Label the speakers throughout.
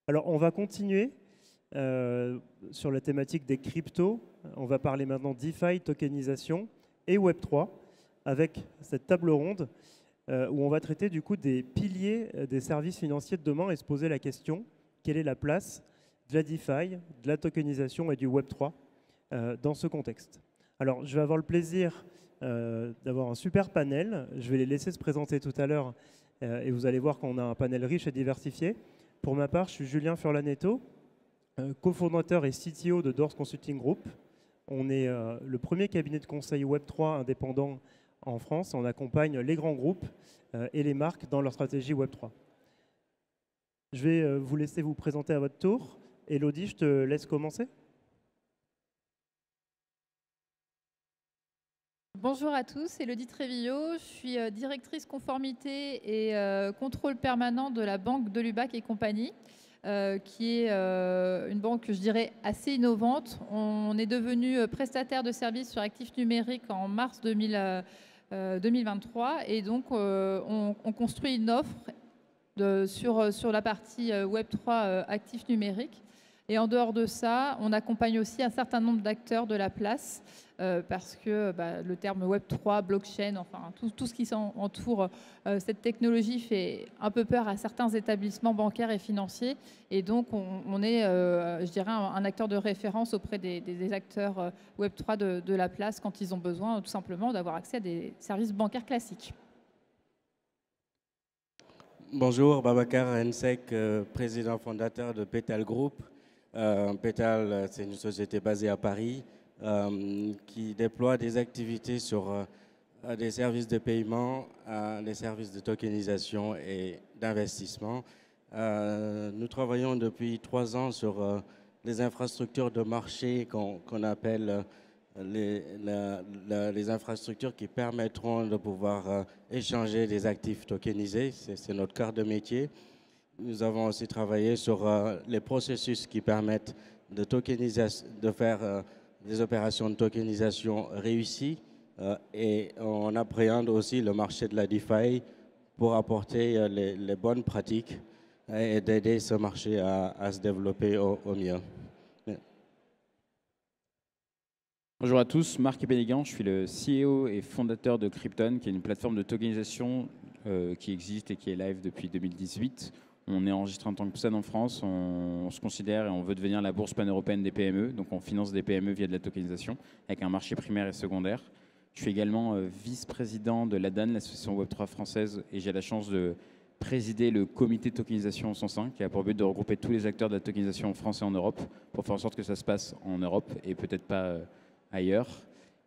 Speaker 1: Alors, on va continuer sur la thématique des cryptos. On va parler maintenant DeFi, tokenisation et Web3 avec cette table ronde où on va traiter du coup des piliers des services financiers de demain et se poser la question, quelle est la place de la DeFi, de la tokenisation et du Web3 dans ce contexte. Alors, je vais avoir le plaisir d'avoir un super panel. Je vais les laisser se présenter tout à l'heure et vous allez voir qu'on a un panel riche et diversifié. Pour ma part, je suis Julien Furlanetto, cofondateur et CTO de Doors Consulting Group. On est le premier cabinet de conseil Web3 indépendant en France. On accompagne les grands groupes et les marques dans leur stratégie Web3. Je vais vous laisser vous présenter à votre tour. Elodie, je te laisse commencer.
Speaker 2: Bonjour à tous, Elodie Trévillot. Je suis directrice conformité et contrôle permanent de la banque de Lubac et compagnie, qui est une banque, je dirais, assez innovante. On est devenu prestataire de services sur actifs numériques en mars 2023 et donc on construit une offre sur la partie Web3 actifs numériques. Et en dehors de ça, on accompagne aussi un certain nombre d'acteurs de la place parce que le terme Web3, blockchain, enfin tout ce qui entoure cette technologie fait un peu peur à certains établissements bancaires et financiers. Et donc, on est, je dirais, un acteur de référence auprès des acteurs Web3 de la place quand ils ont besoin tout simplement d'avoir accès à des services bancaires classiques.
Speaker 3: Bonjour, Babacar Hensek, président fondateur de Petal Group. Petal, c'est une société basée à Paris qui déploie des activités sur des services de paiement, des services de tokenisation et d'investissement. Nous travaillons depuis 3 ans sur les infrastructures de marché qu'on appelle les infrastructures qui permettront de pouvoir échanger des actifs tokenisés. C'est notre cœur de métier. Nous avons aussi travaillé sur les processus qui permettent de faire des opérations de tokenisation réussies et on appréhende aussi le marché de la DeFi pour apporter les bonnes pratiques et d'aider ce marché à se développer au mieux.
Speaker 4: Bonjour à tous, Marc Pénégan, je suis le CEO et fondateur de Krypton, qui est une plateforme de tokenisation qui existe et qui est live depuis 2018. On est enregistré en tant que PSAN en France, on se considère et on veut devenir la bourse pan-européenne des PME, donc on finance des PME via de la tokenisation avec un marché primaire et secondaire. Je suis également vice-président de l'ADAN, l'association Web3 française, et j'ai la chance de présider le comité de tokenisation au sens 1, qui a pour but de regrouper tous les acteurs de la tokenisation en France et en Europe pour faire en sorte que ça se passe en Europe et peut-être pas ailleurs.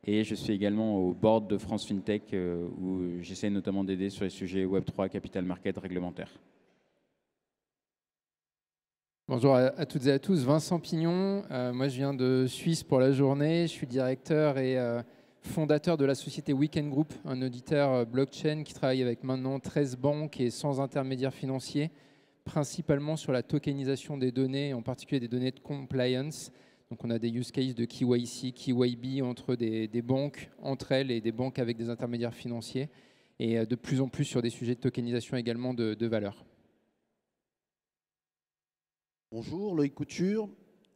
Speaker 4: Et je suis également au board de France FinTech où j'essaie notamment d'aider sur les sujets Web3, capital market, réglementaire.
Speaker 5: Bonjour à toutes et à tous, Vincent Pignon. Moi, je viens de Suisse pour la journée. Je suis directeur et fondateur de la société Weekend Group, un auditeur blockchain qui travaille avec maintenant 13 banques et 100 intermédiaires financiers, principalement sur la tokenisation des données, en particulier des données de compliance. Donc, on a des use cases de KYC, KYB entre des banques entre elles et des banques avec des intermédiaires financiers, et de plus en plus sur des sujets de tokenisation également de valeur.
Speaker 6: Bonjour, Loïc Couture.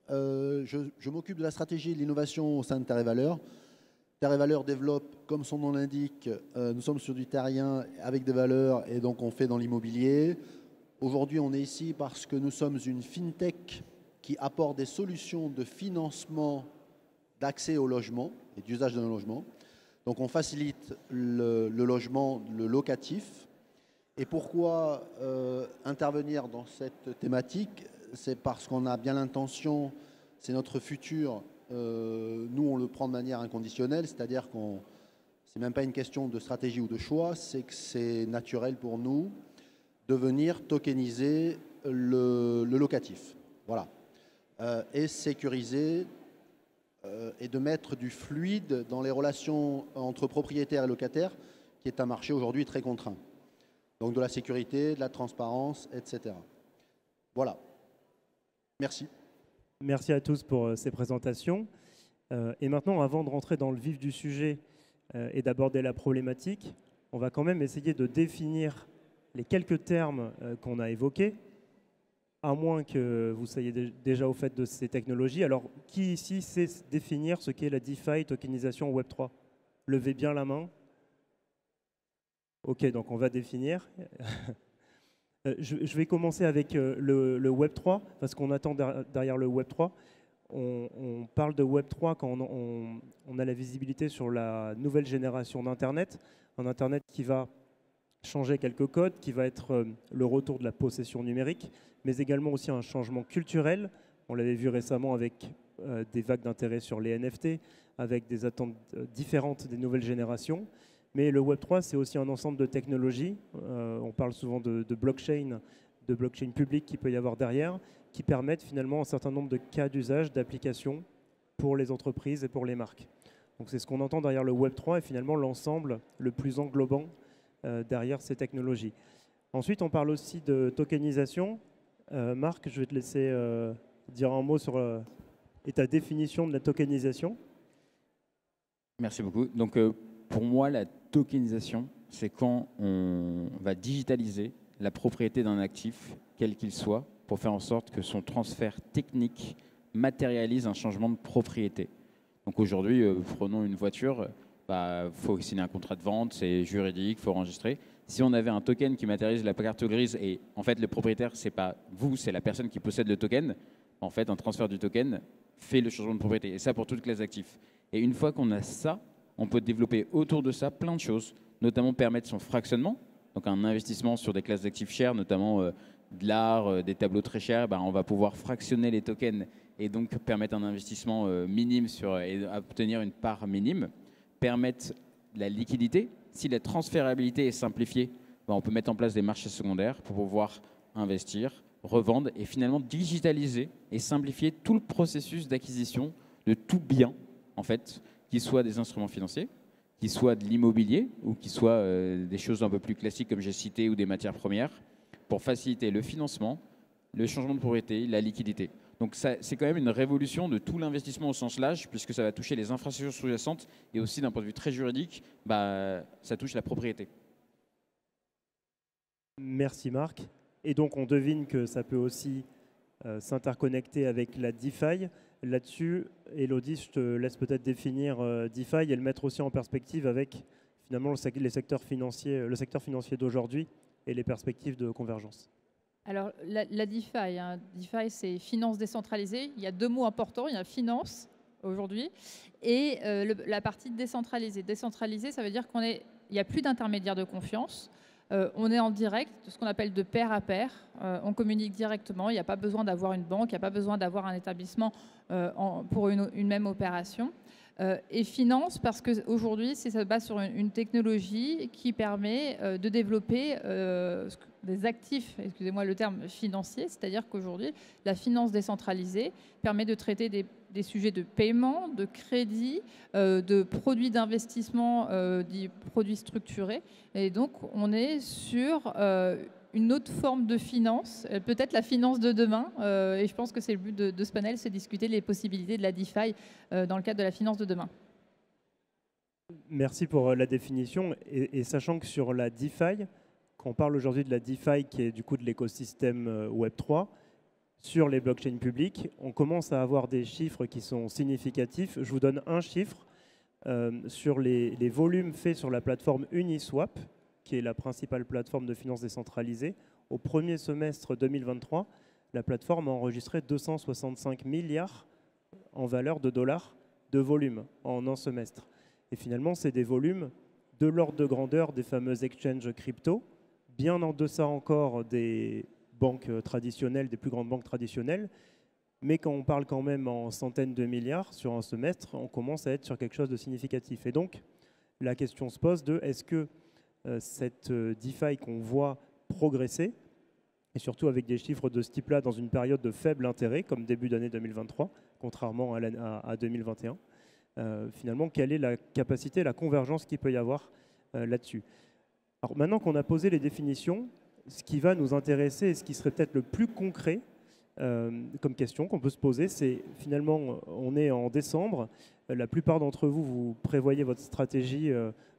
Speaker 6: Je m'occupe de la stratégie et de l'innovation au sein de Terre et Valeurs. Terre et Valeurs développe, comme son nom l'indique, nous sommes sur du terrien avec des valeurs et donc on fait dans l'immobilier. Aujourd'hui, on est ici parce que nous sommes une fintech qui apporte des solutions de financement d'accès au logement et d'usage d'un logement. Donc on facilite le logement, le locatif. Et pourquoi intervenir dans cette thématique ? C'est parce qu'on a bien l'intention, c'est notre futur, nous on le prend de manière inconditionnelle, c'est-à-dire qu'on, c'est même pas une question de stratégie ou de choix, c'est que c'est naturel pour nous de venir tokeniser le locatif. Voilà. Et sécuriser et de mettre du fluide dans les relations entre propriétaires et locataires, qui est un marché aujourd'hui très contraint. Donc de la sécurité, de la transparence, etc. Voilà. Merci.
Speaker 1: Merci à tous pour ces présentations. Et maintenant, avant de rentrer dans le vif du sujet et d'aborder la problématique, on va quand même essayer de définir les quelques termes qu'on a évoqués. à moins que vous soyez déjà au fait de ces technologies. Alors, qui ici sait définir ce qu'est la DeFi tokenisation Web3? Levez bien la main. Ok, donc on va définir. Je vais commencer avec le Web3, parce qu'on attend derrière le Web3. On parle de Web3 quand on a la visibilité sur la nouvelle génération d'Internet. Un Internet qui va changer quelques codes, qui va être le retour de la possession numérique, mais également aussi un changement culturel. On l'avait vu récemment avec des vagues d'intérêt sur les NFT, avec des attentes différentes des nouvelles générations. Mais le Web3, c'est aussi un ensemble de technologies. On parle souvent de blockchain public qu'il peut y avoir derrière, qui permettent finalement un certain nombre de cas d'usage, d'applications pour les entreprises et pour les marques. Donc c'est ce qu'on entend derrière le Web3 et finalement l'ensemble le plus englobant derrière ces technologies. Ensuite, on parle aussi de tokenisation. Marc, je vais te laisser dire un mot sur ta définition de la tokenisation.
Speaker 4: Merci beaucoup. Donc, pour moi, la tokenisation, c'est quand on va digitaliser la propriété d'un actif, quel qu'il soit, pour faire en sorte que son transfert technique matérialise un changement de propriété. Donc aujourd'hui, prenons une voiture, faut signer un contrat de vente, c'est juridique, il faut enregistrer. Si on avait un token qui matérialise la carte grise et en fait le propriétaire, c'est pas vous, c'est la personne qui possède le token, en fait un transfert du token fait le changement de propriété. Et ça pour toutes les actifs. Et une fois qu'on a ça, on peut développer autour de ça plein de choses, notamment permettre son fractionnement, donc un investissement sur des classes d'actifs chères, notamment de l'art, des tableaux très chers, on va pouvoir fractionner les tokens et donc permettre un investissement minime et obtenir une part minime, permettre la liquidité. Si la transférabilité est simplifiée, on peut mettre en place des marchés secondaires pour pouvoir investir, revendre et finalement digitaliser et simplifier tout le processus d'acquisition de tout bien, en fait, qu'il soit des instruments financiers, qu'il soit de l'immobilier ou qu'il soit des choses un peu plus classiques comme j'ai cité ou des matières premières pour faciliter le financement, le changement de propriété, la liquidité. Donc c'est quand même une révolution de tout l'investissement au sens large puisque ça va toucher les infrastructures sous-jacentes et aussi d'un point de vue très juridique, ça touche la propriété.
Speaker 1: Merci Marc. Et donc on devine que ça peut aussi s'interconnecter avec la DeFi. Là-dessus, Élodie, je te laisse peut-être définir DeFi et le mettre aussi en perspective avec finalement le secteur financier d'aujourd'hui et les perspectives de convergence.
Speaker 2: Alors, la DeFi, DeFi, c'est finance décentralisée. Il y a deux mots importants. Il y a finance aujourd'hui et la partie décentralisée. Décentralisée, ça veut dire qu'il n'y a plus d'intermédiaire de confiance. On est en direct, ce qu'on appelle de pair à pair. On communique directement. Il n'y a pas besoin d'avoir une banque, il n'y a pas besoin d'avoir un établissement pour une même opération. Et finance, parce qu'aujourd'hui, ça se base sur une technologie qui permet de développer des actifs, excusez-moi le terme financier, c'est-à-dire qu'aujourd'hui, la finance décentralisée permet de traiter des sujets de paiement, de crédit, de produits d'investissement, des produits structurés. Et donc, on est sur une autre forme de finance, peut-être la finance de demain. Et je pense que c'est le but de ce panel, c'est discuter les possibilités de la DeFi dans le cadre de la finance de demain.
Speaker 1: Merci pour la définition. Et sachant que sur la DeFi, quand on parle aujourd'hui de la DeFi, qui est du coup de l'écosystème Web3, sur les blockchains publiques, on commence à avoir des chiffres qui sont significatifs. Je vous donne un chiffre sur les volumes faits sur la plateforme Uniswap, qui est la principale plateforme de finance décentralisée. Au premier semestre 2023, la plateforme a enregistré 265 milliards en valeur de dollars de volume en un semestre. Et finalement, c'est des volumes de l'ordre de grandeur des fameuses exchanges crypto, bien en deçà encore des banques traditionnelles, des plus grandes banques traditionnelles. Mais quand on parle quand même en centaines de milliards sur un semestre, on commence à être sur quelque chose de significatif. Et donc, la question se pose de est-ce que cette DeFi qu'on voit progresser, et surtout avec des chiffres de ce type-là dans une période de faible intérêt, comme début d'année 2023, contrairement à 2021, finalement, quelle est la capacité, la convergence qu'il peut y avoir là-dessus. Alors maintenant qu'on a posé les définitions, ce qui va nous intéresser et ce qui serait peut-être le plus concret comme question qu'on peut se poser, c'est finalement, on est en décembre, la plupart d'entre vous, vous prévoyez votre stratégie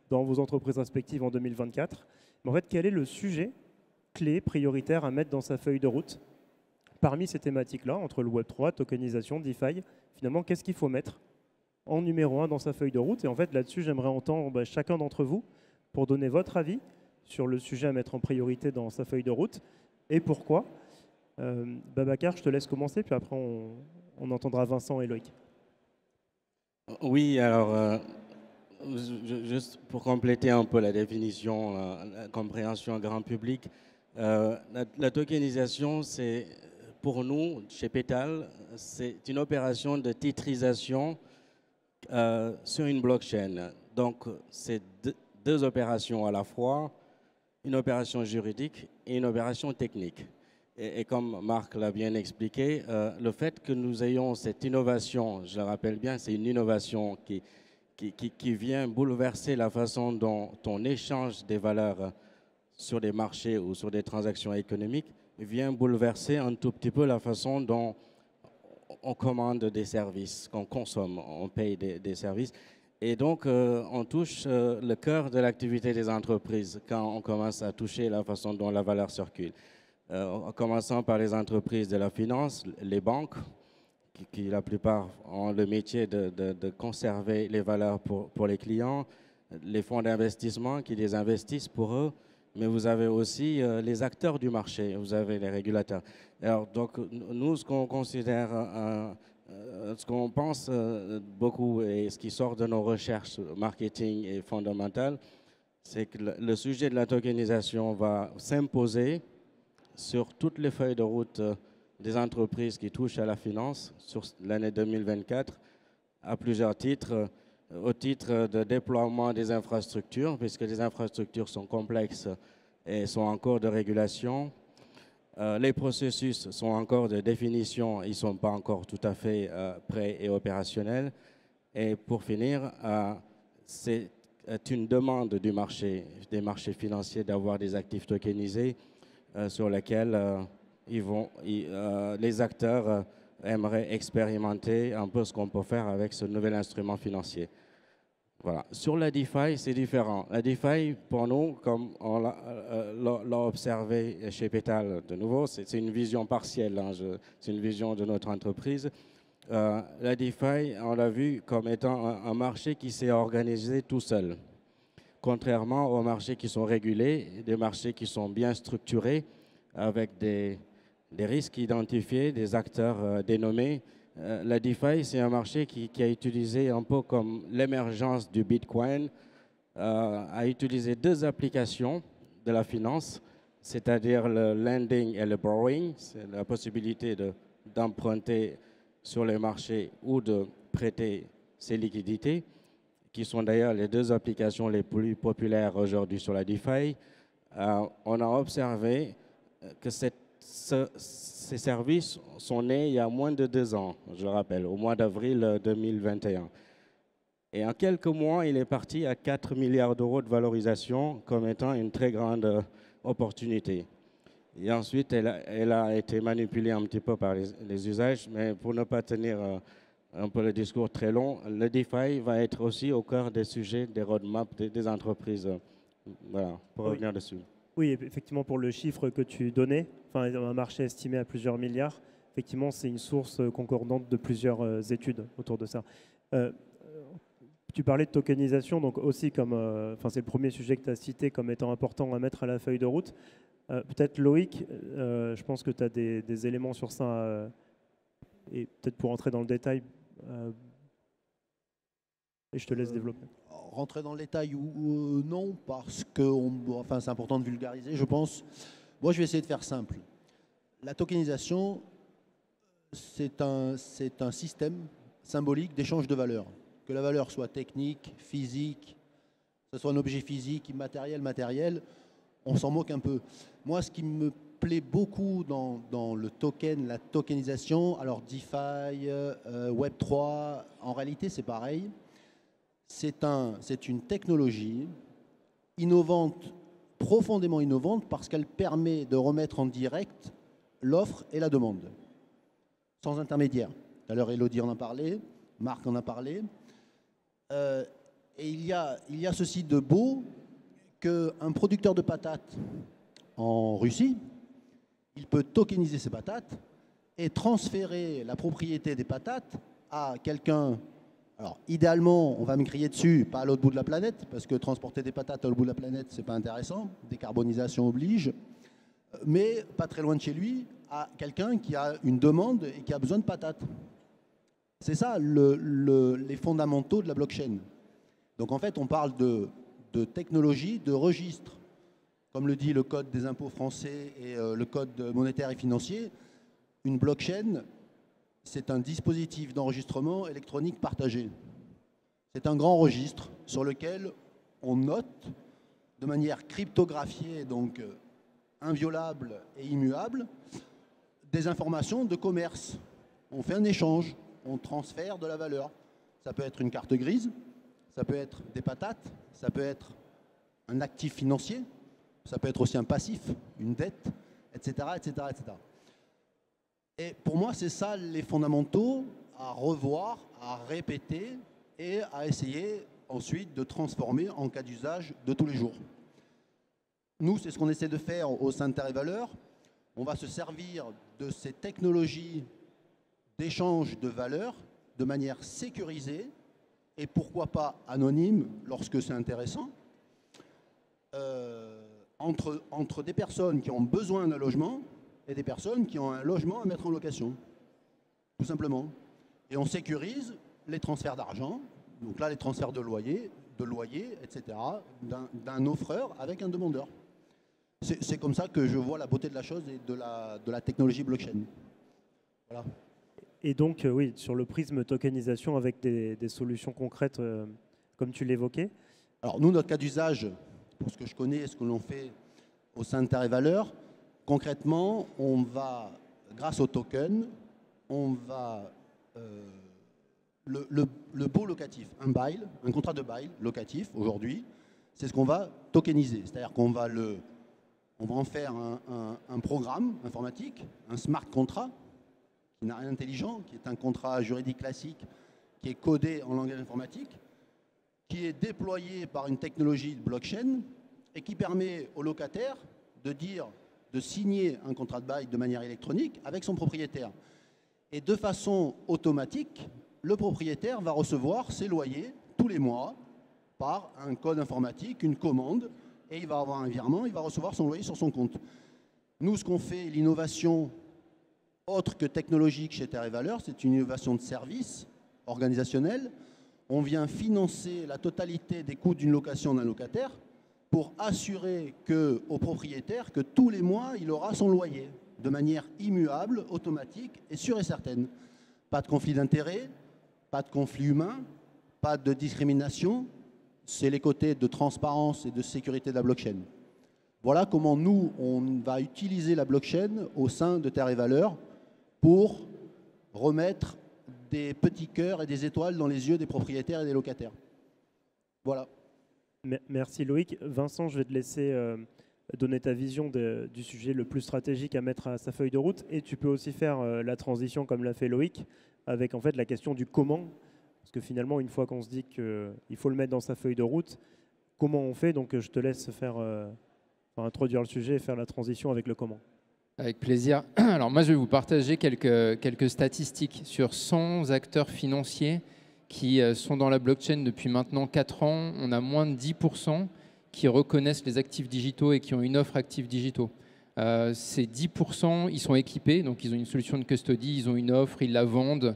Speaker 1: dans vos entreprises respectives en 2024. Mais en fait, quel est le sujet clé, prioritaire à mettre dans sa feuille de route parmi ces thématiques-là, entre le Web3, tokenisation, DeFi, finalement, qu'est-ce qu'il faut mettre en numéro 1 dans sa feuille de route? Et en fait, là-dessus, j'aimerais entendre chacun d'entre vous pour donner votre avis sur le sujet à mettre en priorité dans sa feuille de route et pourquoi. Babacar, je te laisse commencer, puis après, on entendra Vincent et Loïc.
Speaker 3: Oui, alors, juste pour compléter un peu la définition, la compréhension grand public, la tokenisation, c'est pour nous, chez Pétale, c'est une opération de titrisation sur une blockchain. Donc, c'est deux opérations à la fois, une opération juridique et une opération technique. Et comme Marc l'a bien expliqué, le fait que nous ayons cette innovation, je le rappelle bien, c'est une innovation qui vient bouleverser la façon dont on échange des valeurs sur des marchés ou sur des transactions économiques, vient bouleverser un tout petit peu la façon dont on commande des services, qu'on consomme, on paye des services. Et donc, on touche le cœur de l'activité des entreprises quand on commence à toucher la façon dont la valeur circule. En commençant par les entreprises de la finance, les banques, qui la plupart ont le métier de conserver les valeurs pour les clients, les fonds d'investissement qui les investissent pour eux, mais vous avez aussi les acteurs du marché, vous avez les régulateurs. Alors, donc, nous, ce qu'on considère, ce qu'on pense beaucoup et ce qui sort de nos recherches marketing et fondamentales, c'est que le sujet de la tokenisation va s'imposer sur toutes les feuilles de route des entreprises qui touchent à la finance sur l'année 2024 à plusieurs titres. Au titre de déploiement des infrastructures, puisque les infrastructures sont complexes et sont en cours de régulation. Les processus sont encore de définition, ils ne sont pas encore tout à fait prêts et opérationnels. Et pour finir, c'est une demande du marché, des marchés financiers d'avoir des actifs tokenisés sur lesquels les acteurs aimeraient expérimenter un peu ce qu'on peut faire avec ce nouvel instrument financier. Voilà. Sur la DeFi, c'est différent. La DeFi, pour nous, comme on l'a observé chez Pétale, de nouveau, c'est une vision partielle, hein, c'est une vision de notre entreprise. La DeFi, on l'a vu comme étant un marché qui s'est organisé tout seul. Contrairement aux marchés qui sont régulés, des marchés qui sont bien structurés, avec des risques identifiés, des acteurs dénommés. La DeFi, c'est un marché qui a utilisé un peu comme l'émergence du Bitcoin, a utilisé deux applications de la finance, c'est-à-dire le lending et le borrowing, c'est la possibilité d'emprunter sur les marchés ou de prêter ses liquidités, qui sont d'ailleurs les deux applications les plus populaires aujourd'hui sur la DeFi. On a observé que ces services sont nés il y a moins de 2 ans, je le rappelle, au mois d'avril 2021. Et en quelques mois, il est parti à 4 milliards d'euros de valorisation comme étant une très grande opportunité. Et ensuite, elle a été manipulée un petit peu par les usages, mais pour ne pas tenir un peu le discours très long, le DeFi va être aussi au cœur des sujets, des roadmaps des entreprises. Voilà, pour revenir dessus.
Speaker 1: Oui, effectivement, pour le chiffre que tu donnais, enfin, un marché estimé à plusieurs milliards, effectivement, c'est une source concordante de plusieurs études autour de ça. Tu parlais de tokenisation, donc aussi comme, c'est le premier sujet que tu as cité comme étant important à mettre à la feuille de route. Peut-être Loïc, je pense que tu as des éléments sur ça, et peut-être pour entrer dans le détail, et je te laisse développer.
Speaker 6: Rentrer dans le détail ou non, parce que c'est important de vulgariser, je pense. Moi, je vais essayer de faire simple. La tokenisation, c'est un système symbolique d'échange de valeurs. Que la valeur soit technique, physique, que ce soit un objet physique, immatériel, matériel, on s'en moque un peu. Moi, ce qui me plaît beaucoup dans le token, la tokenisation, alors DeFi, Web3, en réalité, c'est pareil. C'est une technologie innovante, profondément innovante, parce qu'elle permet de remettre en direct l'offre et la demande, sans intermédiaire. Tout à l'heure, Elodie en a parlé, Marc en a parlé. Et il y a ceci de beau qu'un producteur de patates en Russie, il peut tokeniser ses patates et transférer la propriété des patates à quelqu'un. Alors, idéalement, on va me crier dessus, pas à l'autre bout de la planète, parce que transporter des patates à l'autre bout de la planète, c'est pas intéressant. Décarbonisation oblige. Mais pas très loin de chez lui, à quelqu'un qui a une demande et qui a besoin de patates. C'est ça les fondamentaux de la blockchain. Donc en fait, on parle de technologie, de registre. Comme le dit le code des impôts français et le code monétaire et financier, une blockchain, c'est un dispositif d'enregistrement électronique partagé. C'est un grand registre sur lequel on note de manière cryptographiée, donc inviolable et immuable, des informations de commerce. On fait un échange, on transfère de la valeur. Ça peut être une carte grise, ça peut être des patates, ça peut être un actif financier, ça peut être aussi un passif, une dette, etc., etc., etc. Et pour moi, c'est ça les fondamentaux à revoir, à répéter et à essayer ensuite de transformer en cas d'usage de tous les jours. Nous, c'est ce qu'on essaie de faire au sein de Terre et Valeurs. On va se servir de ces technologies d'échange de valeurs de manière sécurisée et pourquoi pas anonyme lorsque c'est intéressant, entre des personnes qui ont besoin d'un logement et des personnes qui ont un logement à mettre en location, tout simplement. Et on sécurise les transferts d'argent, donc là les transferts de loyer, etc., d'un offreur avec un demandeur. C'est comme ça que je vois la beauté de la chose et de la technologie blockchain. Voilà.
Speaker 1: Et donc, oui, sur le prisme tokenisation avec des solutions concrètes, comme tu l'évoquais.
Speaker 6: Alors nous, notre cas d'usage, pour ce que je connais et ce que l'on fait au sein de Terre et Valeurs, concrètement, on va, grâce au token, on va le baux locatif, un bail, un contrat de bail locatif aujourd'hui, c'est ce qu'on va tokeniser. C'est-à-dire qu'on va en faire un programme informatique, un smart contract, qui n'a rien d'intelligent, qui est un contrat juridique classique, qui est codé en langage informatique, qui est déployé par une technologie de blockchain et qui permet au locataire de signer un contrat de bail de manière électronique avec son propriétaire. Et de façon automatique, le propriétaire va recevoir ses loyers tous les mois par un code informatique, une commande, et il va avoir un virement, il va recevoir son loyer sur son compte. Nous, ce qu'on fait, l'innovation autre que technologique chez Terre et Valeurs, c'est une innovation de service organisationnel. On vient financer la totalité des coûts d'une location d'un locataire pour assurer au propriétaire que tous les mois, il aura son loyer de manière immuable, automatique et sûre et certaine. Pas de conflit d'intérêts, pas de conflit humain, pas de discrimination. C'est les côtés de transparence et de sécurité de la blockchain. Voilà comment nous, on va utiliser la blockchain au sein de Terre et Valeurs pour remettre des petits cœurs et des étoiles dans les yeux des propriétaires et des locataires. Voilà.
Speaker 1: Merci Loïc. Vincent, je vais te laisser donner ta vision du sujet le plus stratégique à mettre à sa feuille de route. Et tu peux aussi faire la transition comme l'a fait Loïc, avec en fait la question du comment. Parce que finalement, une fois qu'on se dit qu'il faut le mettre dans sa feuille de route, comment on fait? Donc je te laisse introduire le sujet et faire la transition avec le comment.
Speaker 5: Avec plaisir. Alors moi, je vais vous partager quelques statistiques sur 100 acteurs financiers qui sont dans la blockchain depuis maintenant 4 ans. On a moins de 10% qui reconnaissent les actifs digitaux et qui ont une offre actifs digitaux. Ces 10%, ils sont équipés, donc ils ont une solution de custody, ils ont une offre, ils la vendent,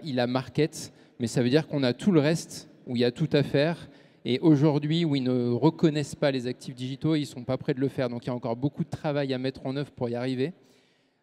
Speaker 5: ils la marketent. Mais ça veut dire qu'on a tout le reste où il y a tout à faire. Et aujourd'hui, où ils ne reconnaissent pas les actifs digitaux, ils ne sont pas prêts de le faire. Donc il y a encore beaucoup de travail à mettre en œuvre pour y arriver.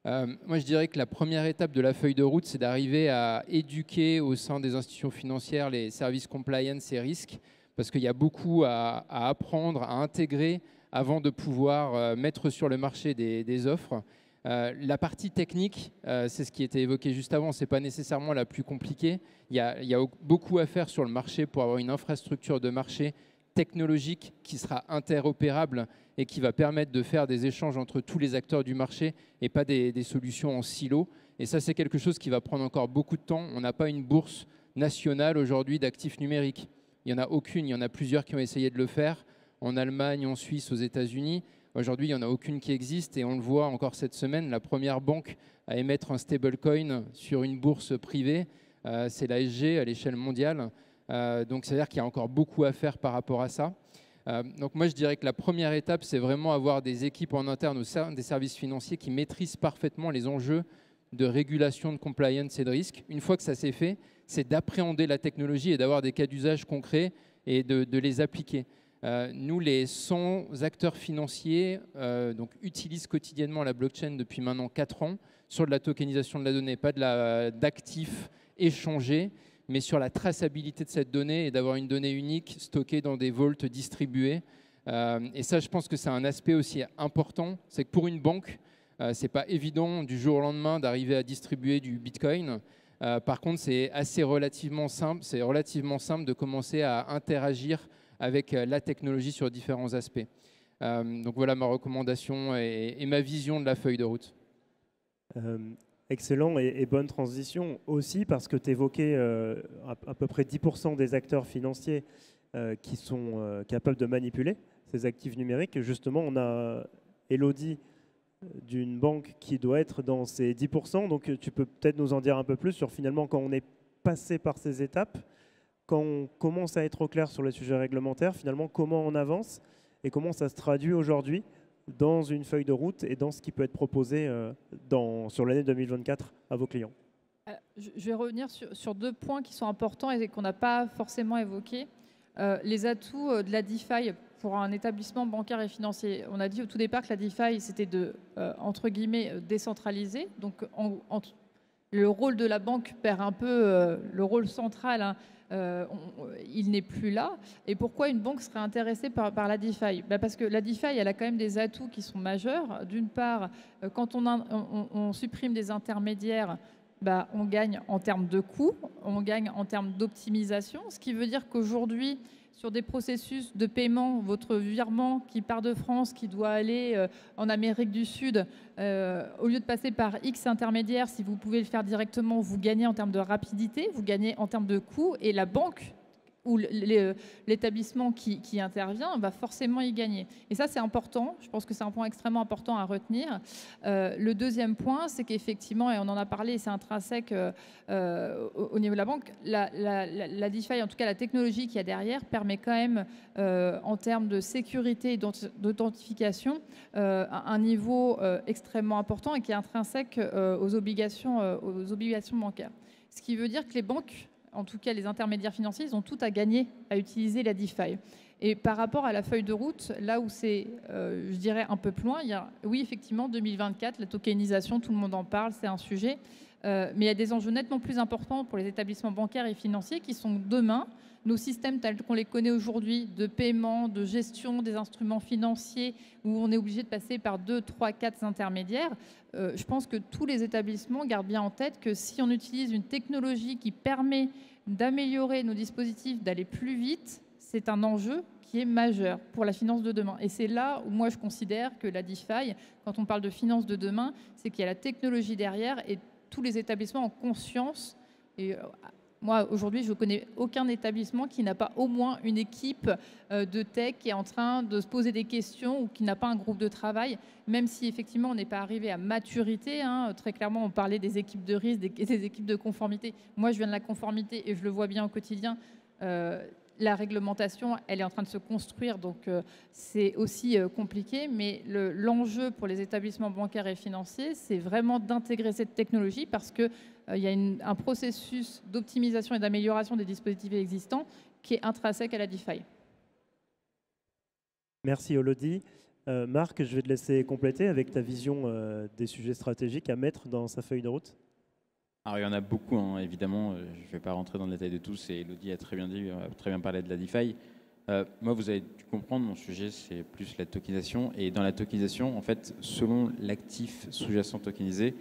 Speaker 5: Moi, je dirais que la première étape de la feuille de route, c'est d'arriver à éduquer au sein des institutions financières les services compliance et risques, parce qu'il y a beaucoup à apprendre, à intégrer avant de pouvoir mettre sur le marché des offres. La partie technique, c'est ce qui était évoqué juste avant, ce n'est pas nécessairement la plus compliquée. Il y a beaucoup à faire sur le marché pour avoir une infrastructure de marché technologique qui sera interopérable et qui va permettre de faire des échanges entre tous les acteurs du marché et pas des solutions en silo. Et ça, c'est quelque chose qui va prendre encore beaucoup de temps. On n'a pas une bourse nationale aujourd'hui d'actifs numériques. Il n'y en a aucune, il y en a plusieurs qui ont essayé de le faire, en Allemagne, en Suisse, aux États-Unis. Aujourd'hui, il n'y en a aucune qui existe et on le voit encore cette semaine, la première banque à émettre un stablecoin sur une bourse privée, c'est la SG à l'échelle mondiale. Donc, c'est-à-dire qu'il y a encore beaucoup à faire par rapport à ça. Donc moi, je dirais que la première étape, c'est vraiment avoir des équipes en interne au sein des services financiers qui maîtrisent parfaitement les enjeux de régulation, de compliance et de risque. Une fois que ça s'est fait, c'est d'appréhender la technologie et d'avoir des cas d'usage concrets et de les appliquer. Nous, les 100 acteurs financiers donc, utilisent quotidiennement la blockchain depuis maintenant 4 ans sur de la tokenisation de la donnée, pas d'actifs échangés, mais sur la traçabilité de cette donnée et d'avoir une donnée unique stockée dans des vaults distribués. Et ça, je pense que c'est un aspect aussi important. C'est que pour une banque, ce n'est pas évident du jour au lendemain d'arriver à distribuer du Bitcoin. Par contre, c'est relativement simple de commencer à interagir avec la technologie sur différents aspects. Donc voilà ma recommandation et ma vision de la feuille de route.
Speaker 1: Excellent et bonne transition aussi parce que tu évoquais à peu près 10% des acteurs financiers qui sont capables de manipuler ces actifs numériques. Justement, on a Elodie d'une banque qui doit être dans ces 10%. Donc tu peux peut-être nous en dire un peu plus sur finalement quand on est passé par ces étapes, quand on commence à être au clair sur les sujets réglementaires, finalement comment on avance et comment ça se traduit aujourd'hui dans une feuille de route et dans ce qui peut être proposé sur l'année 2024 à vos clients.
Speaker 2: Je vais revenir sur 2 points qui sont importants et qu'on n'a pas forcément évoqués. Les atouts de la DeFi pour un établissement bancaire et financier. On a dit au tout départ que la DeFi, c'était entre guillemets, décentralisé. Donc, le rôle de la banque perd un peu le rôle central, hein. Il n'est plus là. Et pourquoi une banque serait intéressée par la DeFi? Parce que la DeFi, elle a quand même des atouts qui sont majeurs. D'une part, quand on supprime des intermédiaires, on gagne en termes de coûts, on gagne en termes d'optimisation, ce qui veut dire qu'aujourd'hui, sur des processus de paiement, votre virement qui part de France, qui doit aller en Amérique du Sud, au lieu de passer par X intermédiaires, si vous pouvez le faire directement, vous gagnez en termes de rapidité, vous gagnez en termes de coûts, et la banque ou l'établissement qui intervient va forcément y gagner. Et ça, c'est important. Je pense que c'est un point extrêmement important à retenir. Le deuxième point, c'est qu'effectivement, et on en a parlé, c'est intrinsèque au niveau de la banque, la DeFi, en tout cas la technologie qu'il y a derrière, permet quand même, en termes de sécurité et d'authentification, un niveau extrêmement important et qui est intrinsèque aux obligations bancaires. Ce qui veut dire que les banques, en tout cas les intermédiaires financiers, ils ont tout à gagner à utiliser la DeFi. Et par rapport à la feuille de route, là où c'est, je dirais, un peu plus loin, oui, effectivement, 2024, la tokenisation, tout le monde en parle, c'est un sujet. Mais il y a des enjeux nettement plus importants pour les établissements bancaires et financiers qui sont demain, nos systèmes tels qu'on les connaît aujourd'hui, de paiement, de gestion des instruments financiers, où on est obligé de passer par 2, 3, 4 intermédiaires. Je pense que tous les établissements gardent bien en tête que si on utilise une technologie qui permet d'améliorer nos dispositifs, d'aller plus vite, c'est un enjeu qui est majeur pour la finance de demain. Et c'est là où moi je considère que la DeFi, quand on parle de finance de demain, c'est qu'il y a la technologie derrière et tous les établissements ont conscience. Et moi, aujourd'hui, je ne connais aucun établissement qui n'a pas au moins une équipe de tech qui est en train de se poser des questions ou qui n'a pas un groupe de travail, même si effectivement on n'est pas arrivé à maturité. Hein. Très clairement, on parlait des équipes de risque, des équipes de conformité. Moi, je viens de la conformité et je le vois bien au quotidien. La réglementation, elle est en train de se construire, donc c'est aussi compliqué. Mais l'enjeu pour les établissements bancaires et financiers, c'est vraiment d'intégrer cette technologie parce qu'il y a un processus d'optimisation et d'amélioration des dispositifs existants qui est intrinsèque à la DeFi.
Speaker 1: Merci Elodie. Marc, je vais te laisser compléter avec ta vision des sujets stratégiques à mettre dans sa feuille de route.
Speaker 4: Alors, il y en a beaucoup, hein, évidemment. Je ne vais pas rentrer dans le détail de tous. Et Elodie a très bien dit, a très bien parlé de la DeFi. Moi, vous avez dû comprendre, mon sujet, c'est plus la tokenisation. Et dans la tokenisation, en fait, selon l'actif sous-jacent tokenisé,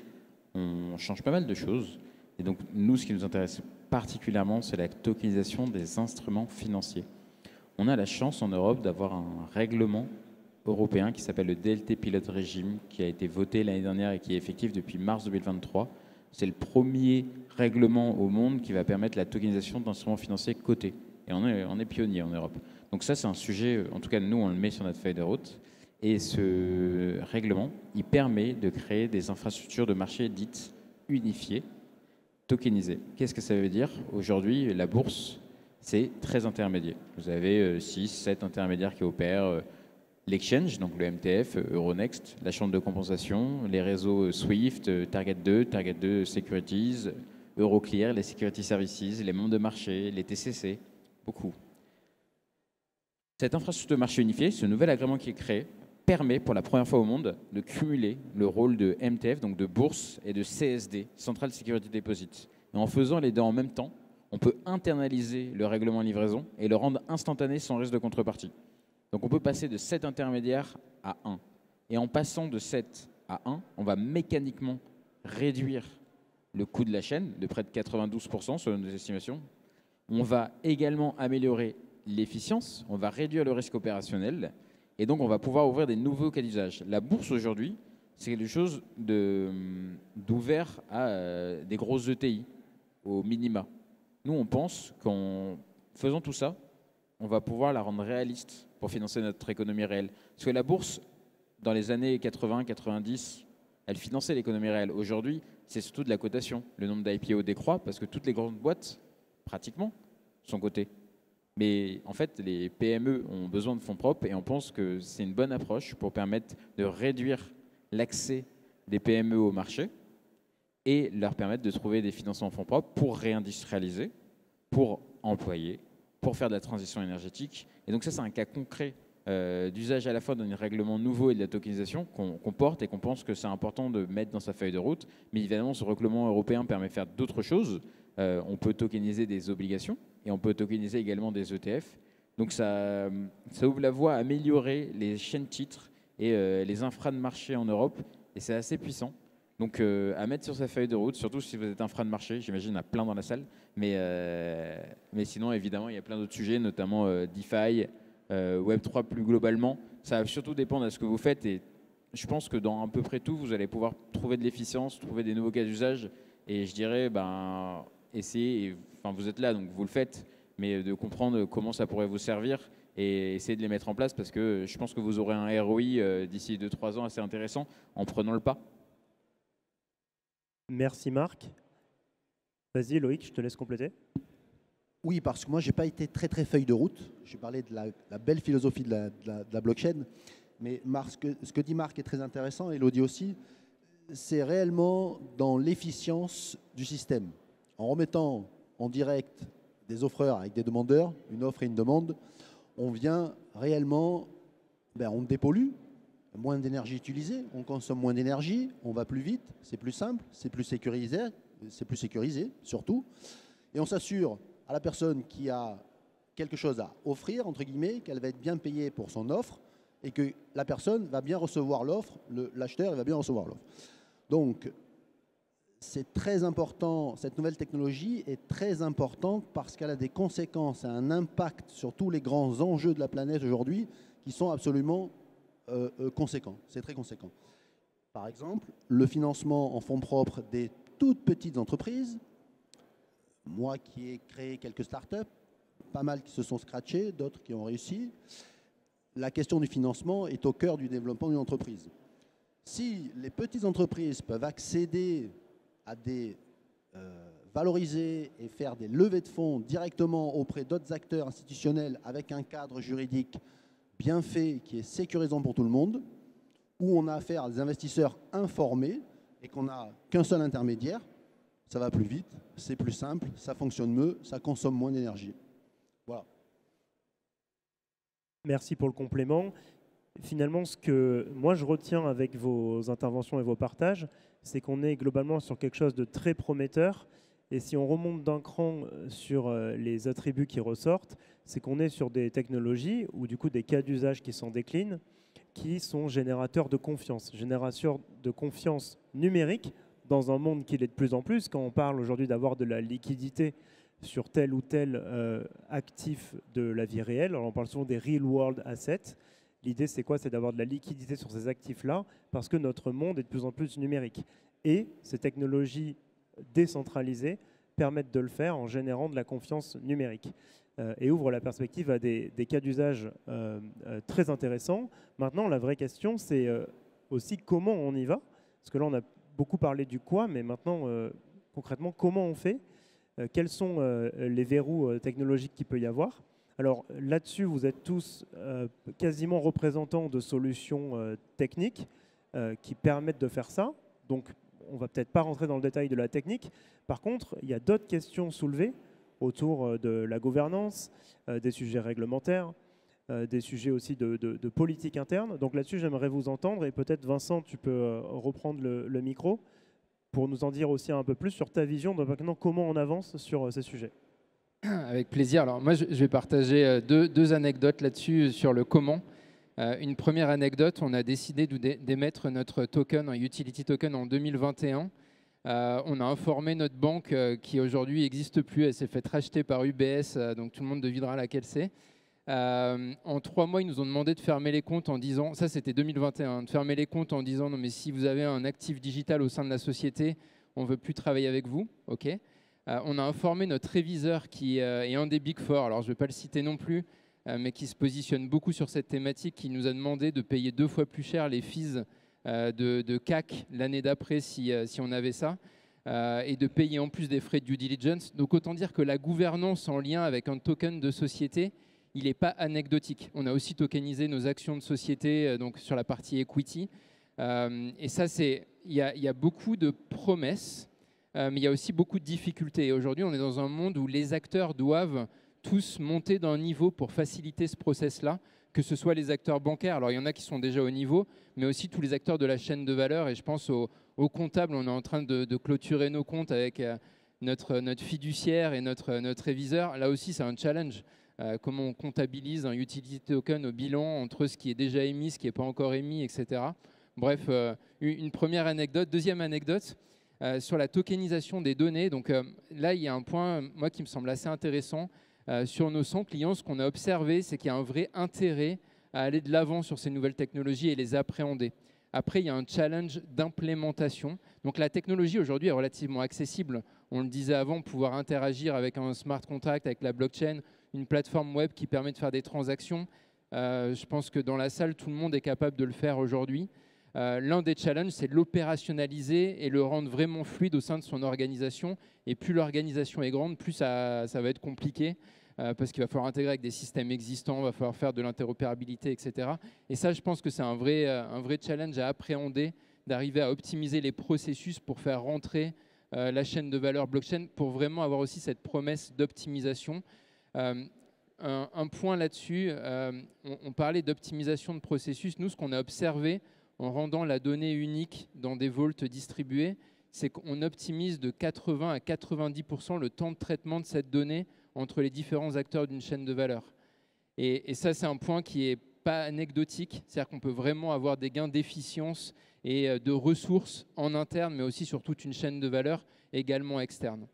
Speaker 4: on change pas mal de choses. Et donc, nous, ce qui nous intéresse particulièrement, c'est la tokenisation des instruments financiers. On a la chance en Europe d'avoir un règlement européen qui s'appelle le DLT Pilot Regime, qui a été voté l'année dernière et qui est effectif depuis mars 2023. C'est le premier règlement au monde qui va permettre la tokenisation d'instruments financiers cotés. Et on est pionnier en Europe. Donc ça, c'est un sujet, en tout cas, nous, on le met sur notre feuille de route. Et ce règlement, il permet de créer des infrastructures de marché dites unifiées, tokenisées. Qu'est-ce que ça veut dire? Aujourd'hui, la bourse, c'est très intermédiaire. Vous avez 6, 7 intermédiaires qui opèrent. L'exchange, donc le MTF, Euronext, la chambre de compensation, les réseaux Swift, Target2 Securities, Euroclear, les Security Services, les mondes de marché, les TCC, beaucoup. Cette infrastructure de marché unifiée, ce nouvel agrément qui est créé, permet pour la première fois au monde de cumuler le rôle de MTF, donc de bourse, et de CSD, Central Security Deposit. Et en faisant les deux en même temps, on peut internaliser le règlement de livraison et le rendre instantané sans risque de contrepartie. Donc on peut passer de 7 intermédiaires à 1. Et en passant de 7 à 1, on va mécaniquement réduire le coût de la chaîne de près de 92% selon nos estimations. On va également améliorer l'efficience, on va réduire le risque opérationnel et donc on va pouvoir ouvrir des nouveaux cas d'usage. La bourse aujourd'hui, c'est quelque chose d'ouvert à des grosses ETI, au minima. Nous, on pense qu'en faisant tout ça, on va pouvoir la rendre réaliste pour financer notre économie réelle. Parce que la bourse, dans les années 80-90, elle finançait l'économie réelle. Aujourd'hui, c'est surtout de la cotation. Le nombre d'IPO décroît parce que toutes les grandes boîtes, pratiquement, sont cotées. Mais en fait, les PME ont besoin de fonds propres et on pense que c'est une bonne approche pour permettre de réduire l'accès des PME au marché et leur permettre de trouver des financements en fonds propres pour réindustrialiser, pour employer, pour faire de la transition énergétique. Et donc ça, c'est un cas concret d'usage à la fois d'un règlement nouveau et de la tokenisation qu'on porte et qu'on pense que c'est important de mettre dans sa feuille de route. Mais évidemment, ce règlement européen permet de faire d'autres choses. On peut tokeniser des obligations et on peut tokeniser également des ETF. Donc ça ouvre la voie à améliorer les chaînes titres et les infras de marché en Europe. Et c'est assez puissant. Donc à mettre sur sa feuille de route, surtout si vous êtes infra de marché, j'imagine il y en a plein dans la salle. Mais sinon, évidemment, il y a plein d'autres sujets, notamment DeFi, Web3 plus globalement. Ça va surtout dépendre de ce que vous faites. Et je pense que dans à peu près tout, vous allez pouvoir trouver de l'efficience, trouver des nouveaux cas d'usage. Et je dirais, essayez, vous êtes là, donc vous le faites, mais de comprendre comment ça pourrait vous servir et essayer de les mettre en place parce que je pense que vous aurez un ROI d'ici 2-3 ans assez intéressant en prenant le pas.
Speaker 1: Merci Marc. Vas-y Loïc, je te laisse compléter.
Speaker 6: Oui, parce que moi, je n'ai pas été très feuille de route. J'ai parlé de la belle philosophie de la blockchain. Mais ce que dit Marc est très intéressant, et Elodie aussi, c'est réellement dans l'efficience du système. En remettant en direct des offreurs avec des demandeurs, une offre et une demande, on vient réellement, on dépollue, moins d'énergie utilisée, on consomme moins d'énergie, on va plus vite, c'est plus simple, c'est plus sécurisé surtout. Et on s'assure à la personne qui a quelque chose à offrir, entre guillemets, qu'elle va être bien payée pour son offre et que la personne va bien recevoir l'offre, l'acheteur va bien recevoir l'offre. Donc, c'est très important, cette nouvelle technologie est très importante parce qu'elle a des conséquences, un impact sur tous les grands enjeux de la planète aujourd'hui qui sont absolument conséquents. C'est très conséquent. Par exemple, le financement en fonds propres des toutes petites entreprises. Moi qui ai créé quelques startups, pas mal qui se sont scratchés, d'autres qui ont réussi. La question du financement est au cœur du développement d'une entreprise. Si les petites entreprises peuvent accéder à valoriser et faire des levées de fonds directement auprès d'autres acteurs institutionnels avec un cadre juridique bien fait, qui est sécurisant pour tout le monde, où on a affaire à des investisseurs informés et qu'on n'a qu'un seul intermédiaire, ça va plus vite, c'est plus simple, ça fonctionne mieux, ça consomme moins d'énergie. Voilà.
Speaker 1: Merci pour le complément. Finalement, ce que moi je retiens avec vos interventions et vos partages, c'est qu'on est globalement sur quelque chose de très prometteur. Et si on remonte d'un cran sur les attributs qui ressortent, c'est qu'on est sur des technologies ou du coup des cas d'usage qui s'en déclinent, qui sont générateurs de confiance numérique dans un monde qui l'est de plus en plus. Quand on parle aujourd'hui d'avoir de la liquidité sur tel ou tel actif de la vie réelle, alors on parle souvent des real world assets. L'idée, c'est quoi? C'est d'avoir de la liquidité sur ces actifs-là parce que notre monde est de plus en plus numérique. Et ces technologies décentralisées permettent de le faire en générant de la confiance numérique. et ouvre la perspective à des cas d'usage très intéressants. Maintenant, la vraie question, c'est aussi comment on y va. Parce que là, on a beaucoup parlé du quoi, mais maintenant, concrètement, comment on fait? Quels sont les verrous technologiques qu'il peut y avoir? Alors là-dessus, vous êtes tous quasiment représentants de solutions techniques qui permettent de faire ça. Donc, on ne va peut-être pas rentrer dans le détail de la technique. Par contre, il y a d'autres questions soulevées autour de la gouvernance, des sujets réglementaires, des sujets aussi de politique interne. Donc là-dessus, j'aimerais vous entendre. Et peut-être, Vincent, tu peux reprendre le micro pour nous en dire aussi un peu plus sur ta vision de maintenant comment on avance sur ces sujets.
Speaker 5: Avec plaisir. Alors moi, je vais partager deux anecdotes là-dessus sur le comment. Une première anecdote, on a décidé d'émettre notre token, un utility token en 2021. On a informé notre banque qui aujourd'hui n'existe plus, elle s'est fait racheter par UBS, donc tout le monde devinera laquelle c'est. En 3 mois, ils nous ont demandé de fermer les comptes en disant, ça c'était 2021, de fermer les comptes en disant non mais si vous avez un actif digital au sein de la société, on ne veut plus travailler avec vous. Ok. On a informé notre réviseur qui est un des Big Four, alors je ne vais pas le citer non plus, mais qui se positionne beaucoup sur cette thématique, qui nous a demandé de payer 2 fois plus cher les fees de CAC l'année d'après si on avait ça, et de payer en plus des frais de due diligence. Donc autant dire que la gouvernance en lien avec un token de société, il n'est pas anecdotique. On a aussi tokenisé nos actions de société donc sur la partie equity. Et ça, il y a beaucoup de promesses, mais il y a aussi beaucoup de difficultés. Et aujourd'hui, on est dans un monde où les acteurs doivent tous monter d'un niveau pour faciliter ce process-là, que ce soit les acteurs bancaires, alors il y en a qui sont déjà au niveau, mais aussi tous les acteurs de la chaîne de valeur. Et je pense aux comptables, on est en train de clôturer nos comptes avec notre fiduciaire et notre réviseur. Là aussi, c'est un challenge. Comment on comptabilise un utility token au bilan entre ce qui est déjà émis, ce qui n'est pas encore émis, etc. Bref, une première anecdote. Deuxième anecdote, sur la tokenisation des données. Donc là, il y a un point, moi, qui me semble assez intéressant. Sur nos 100 clients, ce qu'on a observé, c'est qu'il y a un vrai intérêt à aller de l'avant sur ces nouvelles technologies et les appréhender. Après, il y a un challenge d'implémentation. Donc la technologie aujourd'hui est relativement accessible. On le disait avant, pouvoir interagir avec un smart contract, avec la blockchain, une plateforme web qui permet de faire des transactions. Je pense que dans la salle, tout le monde est capable de le faire aujourd'hui. L'un des challenges, c'est de l'opérationnaliser et le rendre vraiment fluide au sein de son organisation. Et plus l'organisation est grande, plus ça va être compliqué parce qu'il va falloir intégrer avec des systèmes existants, il va falloir faire de l'interopérabilité, etc. Et ça, je pense que c'est un vrai challenge à appréhender, d'arriver à optimiser les processus pour faire rentrer la chaîne de valeur blockchain, pour vraiment avoir aussi cette promesse d'optimisation. Un point là-dessus, on parlait d'optimisation de processus. Nous, ce qu'on a observé en rendant la donnée unique dans des vaults distribués, c'est qu'on optimise de 80 à 90% le temps de traitement de cette donnée entre les différents acteurs d'une chaîne de valeur. Et ça, c'est un point qui n'est pas anecdotique, c'est-à-dire qu'on peut vraiment avoir des gains d'efficience et de ressources en interne, mais aussi sur toute une chaîne de valeur également externe.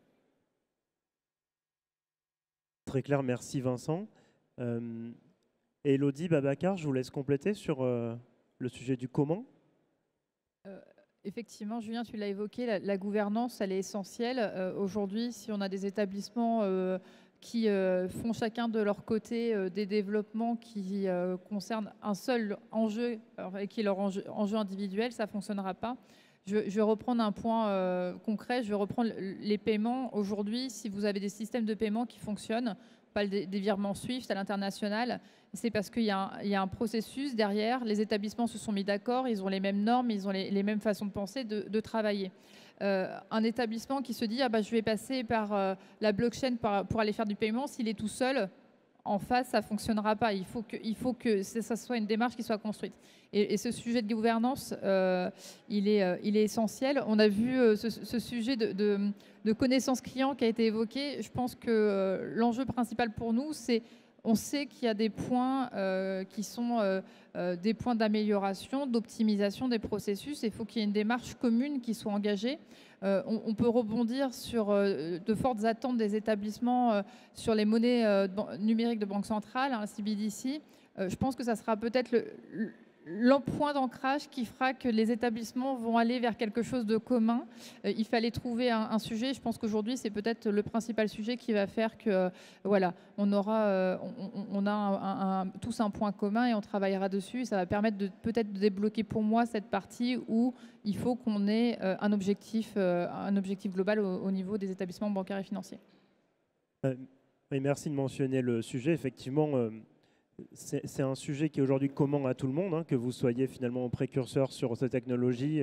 Speaker 1: Très clair, merci Vincent. Élodie, Babacar, je vous laisse compléter sur le sujet du comment.
Speaker 2: Effectivement, Julien, tu l'as évoqué, la gouvernance, elle est essentielle. Aujourd'hui, si on a des établissements qui font chacun de leur côté des développements qui concernent un seul enjeu et qui est leur enjeu individuel, ça ne fonctionnera pas. Je vais reprendre un point concret, je vais reprendre les paiements. Aujourd'hui, si vous avez des systèmes de paiement qui fonctionnent, pas des virements SWIFT à l'international, c'est parce qu'il y a un processus derrière, les établissements se sont mis d'accord, ils ont les mêmes normes, ils ont les mêmes façons de penser, de travailler. Un établissement qui se dit je vais passer par la blockchain pour aller faire du paiement, s'il est tout seul, en face, ça ne fonctionnera pas. Il faut que ça soit une démarche qui soit construite. Et ce sujet de gouvernance, il est essentiel. On a vu ce sujet de connaissance client qui a été évoqué. Je pense que l'enjeu principal pour nous, c'est on sait qu'il y a des points qui sont des points d'amélioration, d'optimisation des processus. Il faut qu'il y ait une démarche commune qui soit engagée. On peut rebondir sur de fortes attentes des établissements sur les monnaies numériques de banque centrale, CBDC. Je pense que ça sera peut-être point d'ancrage qui fera que les établissements vont aller vers quelque chose de commun. Il fallait trouver un sujet. Je pense qu'aujourd'hui, c'est peut-être le principal sujet qui va faire que, voilà, on a tous un point commun et on travaillera dessus. Ça va permettre peut-être de débloquer pour moi cette partie où il faut qu'on ait un objectif global au niveau des établissements bancaires et financiers.
Speaker 1: Oui, merci de mentionner le sujet. Effectivement, c'est un sujet qui est aujourd'hui commun à tout le monde, hein, que vous soyez finalement précurseur sur ces technologies,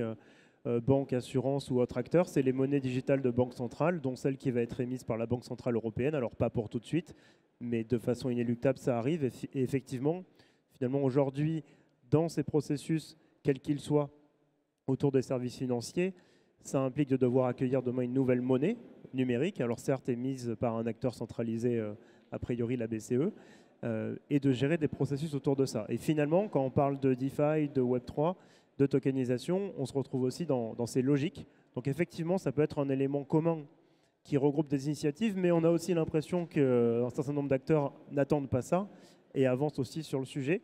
Speaker 1: banque, assurance ou autre acteur. C'est les monnaies digitales de banque centrale, dont celle qui va être émise par la Banque centrale européenne. Alors pas pour tout de suite, mais de façon inéluctable, ça arrive. Et effectivement, finalement, aujourd'hui, dans ces processus, quels qu'ils soient, autour des services financiers, ça implique de devoir accueillir demain une nouvelle monnaie numérique, alors certes émise par un acteur centralisé, a priori la BCE, et de gérer des processus autour de ça. Et finalement, quand on parle de DeFi, de Web3, de tokenisation, on se retrouve aussi dans ces logiques. Donc effectivement, ça peut être un élément commun qui regroupe des initiatives, mais on a aussi l'impression qu'un certain nombre d'acteurs n'attendent pas ça et avancent aussi sur le sujet.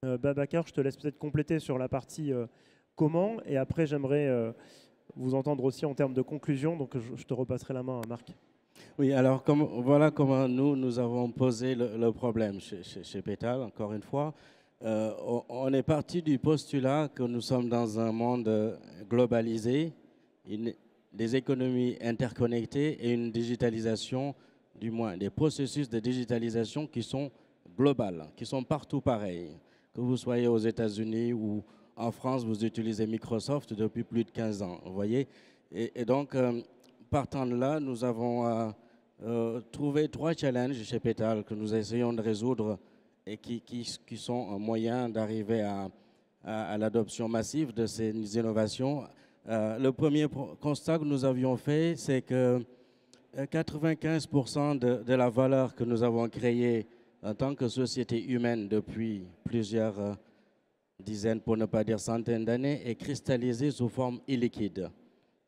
Speaker 1: Babacar, je te laisse peut-être compléter sur la partie comment, et après j'aimerais vous entendre aussi en termes de conclusion, donc je te repasserai la main à Marc.
Speaker 3: Oui, alors voilà comment nous avons posé le problème chez Petal, encore une fois. On est parti du postulat que nous sommes dans un monde globalisé, des économies interconnectées et une digitalisation, du moins des processus de digitalisation qui sont globales, qui sont partout pareils. Que vous soyez aux États-Unis ou en France, vous utilisez Microsoft depuis plus de 15 ans, vous voyez. Et donc, partant de là, nous avons trouvé 3 challenges chez Petal que nous essayons de résoudre et qui sont un moyen d'arriver à l'adoption massive de ces innovations. Le premier constat que nous avions fait, c'est que 95% de la valeur que nous avons créée en tant que société humaine depuis plusieurs dizaines, pour ne pas dire centaines d'années, est cristallisée sous forme illiquide.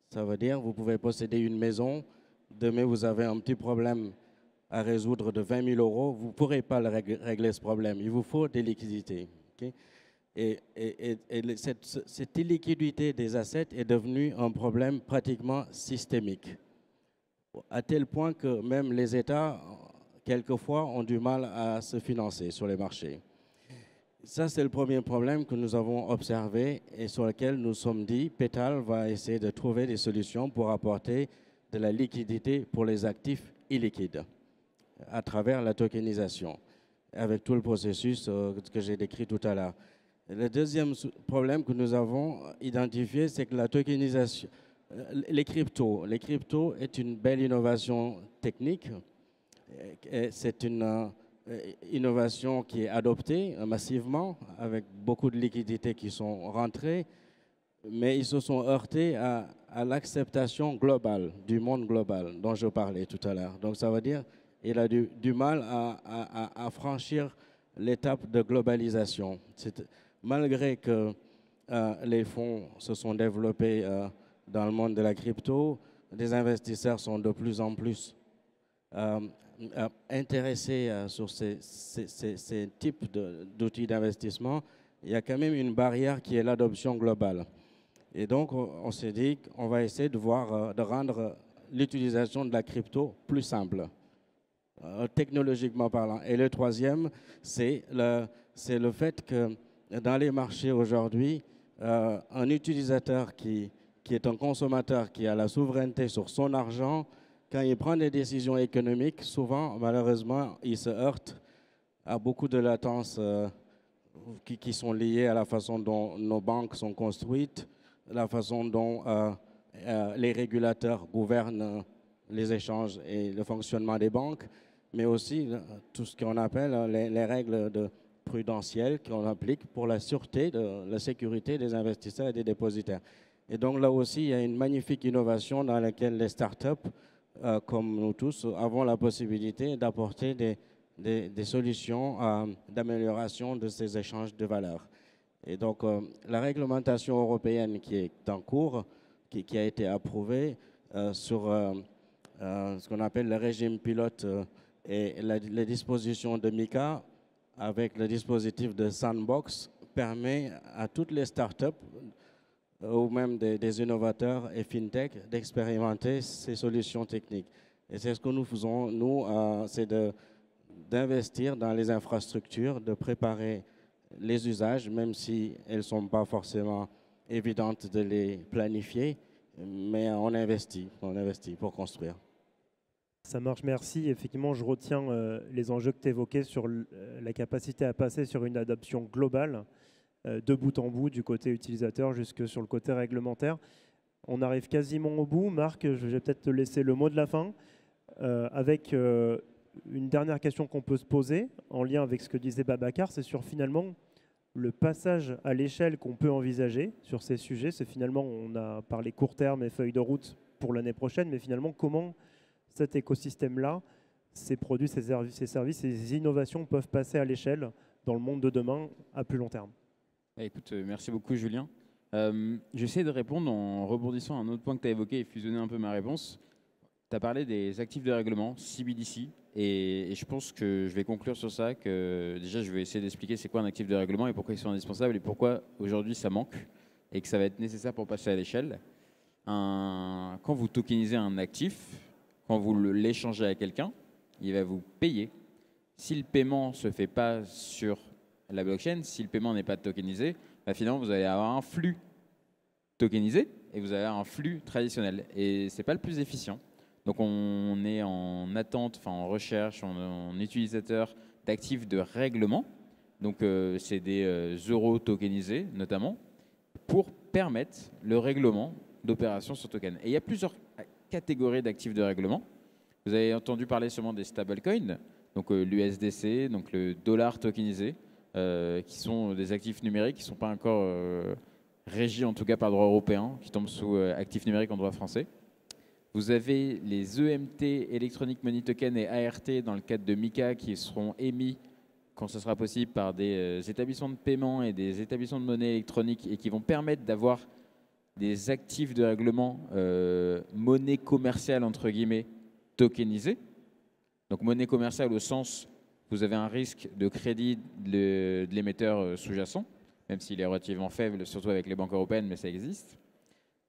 Speaker 3: Ça veut dire que vous pouvez posséder une maison, demain vous avez un petit problème à résoudre de 20 000 €, vous ne pourrez pas régler ce problème. Il vous faut des liquidités. Okay? Et cette illiquidité des assets est devenue un problème pratiquement systémique, à tel point que même les États, quelquefois, ont du mal à se financer sur les marchés. Ça, c'est le premier problème que nous avons observé et sur lequel nous sommes dit, Petal va essayer de trouver des solutions pour apporter de la liquidité pour les actifs illiquides à travers la tokenisation, avec tout le processus que j'ai décrit tout à l'heure. Le deuxième problème que nous avons identifié, c'est que la tokenisation, les cryptos est une belle innovation technique. C'est une innovation qui est adoptée massivement, avec beaucoup de liquidités qui sont rentrées, mais ils se sont heurtés à l'acceptation globale, du monde global dont je parlais tout à l'heure. Donc ça veut dire qu'il a du mal à franchir l'étape de globalisation. Malgré que les fonds se sont développés dans le monde de la crypto, des investisseurs sont de plus en plus intéressés sur ces types d'outils d'investissement. Il y a quand même une barrière qui est l'adoption globale. Et donc, on s'est dit qu'on va essayer de rendre l'utilisation de la crypto plus simple, technologiquement parlant. Et le troisième, c'est le fait que dans les marchés aujourd'hui, un utilisateur qui est un consommateur, qui a la souveraineté sur son argent, quand il prend des décisions économiques, souvent, malheureusement, il se heurte à beaucoup de latences qui sont liées à la façon dont nos banques sont construites, la façon dont les régulateurs gouvernent les échanges et le fonctionnement des banques, mais aussi tout ce qu'on appelle les règles prudentielles qu'on applique pour la sûreté, la sécurité des investisseurs et des dépositaires. Et donc là aussi, il y a une magnifique innovation dans laquelle les startups, comme nous tous, avons la possibilité d'apporter des solutions d'amélioration de ces échanges de valeurs. Et donc, la réglementation européenne qui est en cours, qui a été approuvée sur ce qu'on appelle le régime pilote et les dispositions de MiCA, avec le dispositif de Sandbox permet à toutes les startups ou même des innovateurs et fintech d'expérimenter ces solutions techniques. Et c'est ce que nous faisons, nous, c'est d'investir dans les infrastructures, de préparer les usages, même si elles ne sont pas forcément évidentes de les planifier, mais on investit pour construire.
Speaker 1: Ça marche, merci. Effectivement, je retiens les enjeux que tu évoquais sur la capacité à passer sur une adoption globale, de bout en bout, du côté utilisateur jusque sur le côté réglementaire. On arrive quasiment au bout. Marc, je vais peut-être te laisser le mot de la fin, avec une dernière question qu'on peut se poser, en lien avec ce que disait Babacar, c'est sur finalement le passage à l'échelle qu'on peut envisager sur ces sujets. C'est finalement, on a parlé court terme et feuille de route pour l'année prochaine, mais finalement, comment cet écosystème-là, ces produits, ces services, ces innovations peuvent passer à l'échelle dans le monde de demain à plus long terme.
Speaker 4: Écoute, merci beaucoup Julien. J'essaie de répondre en rebondissant à un autre point que tu as évoqué et fusionner un peu ma réponse. Tu as parlé des actifs de règlement, CBDC, et je pense que je vais conclure sur ça, que déjà je vais essayer d'expliquer c'est quoi un actif de règlement et pourquoi ils sont indispensables et pourquoi aujourd'hui ça manque et que ça va être nécessaire pour passer à l'échelle. Quand vous tokenisez un actif, quand vous l'échangez à quelqu'un, il va vous payer. Si le paiement ne se fait pas sur la blockchain, si le paiement n'est pas tokenisé, bah finalement vous allez avoir un flux tokenisé et vous allez avoir un flux traditionnel. Et ce n'est pas le plus efficient. Donc on est en attente, en recherche, en utilisateur d'actifs de règlement. Donc c'est des euros tokenisés notamment pour permettre le règlement d'opérations sur token. Et il y a plusieurs catégories d'actifs de règlement. Vous avez entendu parler sûrement des stablecoins, donc l'USDC, donc le dollar tokenisé, qui sont des actifs numériques qui ne sont pas encore régis en tout cas par le droit européen, qui tombent sous actifs numériques en droit français. Vous avez les EMT, Electronic Money Token et ART dans le cadre de MiCA qui seront émis quand ce sera possible par des établissements de paiement et des établissements de monnaie électronique et qui vont permettre d'avoir des actifs de règlement monnaie commerciale entre guillemets tokenisés. Donc monnaie commerciale au sens vous avez un risque de crédit de l'émetteur sous-jacent, même s'il est relativement faible, surtout avec les banques européennes, mais ça existe.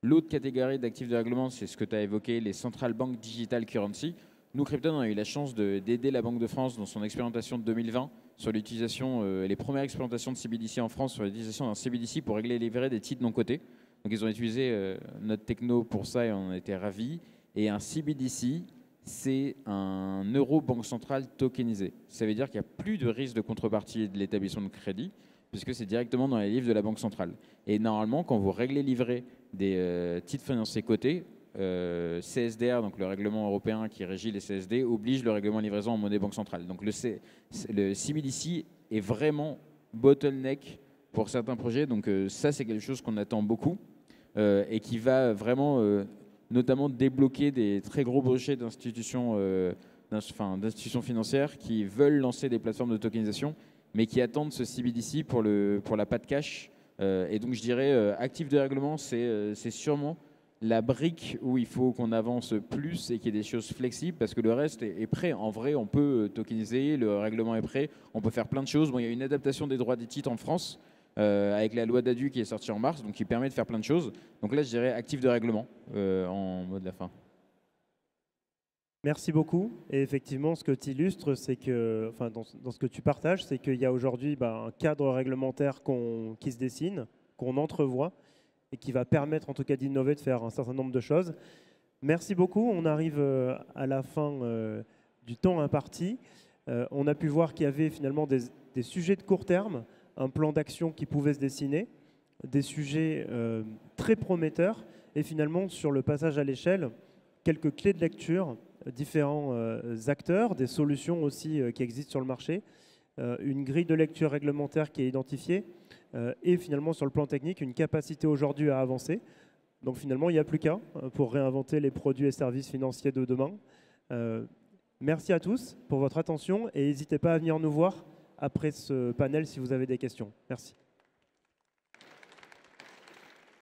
Speaker 4: L'autre catégorie d'actifs de règlement, c'est ce que tu as évoqué, les Central Bank Digital Currency. Nous, Krypton, on a eu la chance d'aider la Banque de France dans son expérimentation de 2020 sur l'utilisation, les premières expérimentations de CBDC en France sur l'utilisation d'un CBDC pour régler et livrer des titres non cotés. Donc ils ont utilisé notre techno pour ça et on en était ravis. Et un CBDC, c'est un euro banque centrale tokenisé. Ça veut dire qu'il n'y a plus de risque de contrepartie de l'établissement de crédit, puisque c'est directement dans les livres de la Banque centrale. Et normalement, quand vous réglez livrer des titres financiers cotés, CSDR, donc le règlement européen qui régit les CSD, oblige le règlement de livraison en monnaie banque centrale. Donc le CBDC est vraiment bottleneck pour certains projets. Donc ça, c'est quelque chose qu'on attend beaucoup et qui va vraiment notamment débloquer des très gros projets d'institutions financières qui veulent lancer des plateformes de tokenisation, mais qui attendent ce CBDC pour la pas de cash. Et donc je dirais, actif de règlement, c'est sûrement la brique où il faut qu'on avance plus et qu'il y ait des choses flexibles, parce que le reste est prêt. En vrai, on peut tokeniser, le règlement est prêt, on peut faire plein de choses. Bon, il y a une adaptation des droits des titres en France, avec la loi DADU qui est sortie en mars, donc qui permet de faire plein de choses. Donc là, je dirais actif de règlement en mot de la fin.
Speaker 1: Merci beaucoup. Et effectivement, ce que tu illustres, c'est que, enfin, dans ce que tu partages, c'est qu'il y a aujourd'hui un cadre réglementaire qui se dessine, qu'on entrevoit, et qui va permettre en tout cas d'innover, de faire un certain nombre de choses. Merci beaucoup. On arrive à la fin du temps imparti. On a pu voir qu'il y avait finalement des sujets de court terme, un plan d'action qui pouvait se dessiner, des sujets très prometteurs, et finalement sur le passage à l'échelle, quelques clés de lecture, différents acteurs, des solutions aussi qui existent sur le marché, une grille de lecture réglementaire qui est identifiée, et finalement sur le plan technique, une capacité aujourd'hui à avancer. Donc finalement, il n'y a plus qu'à pour réinventer les produits et services financiers de demain. Merci à tous pour votre attention et n'hésitez pas à venir nous voir après ce panel si vous avez des questions. Merci.